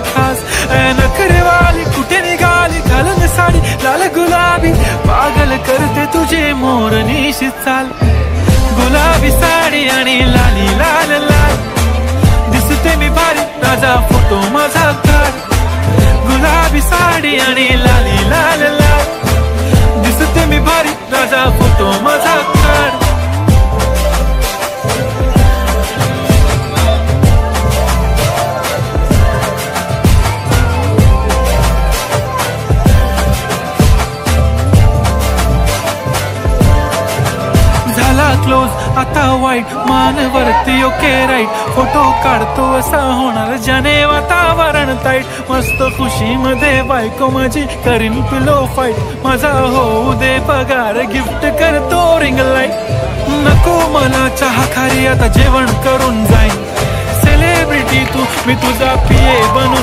खास. नखरेवाली कुठे निघाली घालून साडी लाल गुलाबी, पागल करते तुझे मोरनीशी चाल. गुलाबी साडी आणि लाली लाल लाल, दिसते मी भारी राजा फोटो माझा काढ. गुलाबी साडी आणि लाली लाल लाल, दिसते मी भारी राजा फोटो माझा काढ. क्लोज आता वाईट मानवरती ओके राईट, फोटो काढतो असा होणार ज्याने वातावरण ताईट. मस्त खुशी मध्ये बायको माझी करीन पिलो फाईट, माझा होऊ दे पगार गिफ्ट करतो रिंग लाईट. नको मला चहा खारी आता जेवण करून जाईन, सेलिब्रिटी तू मी तुझा पिये बनू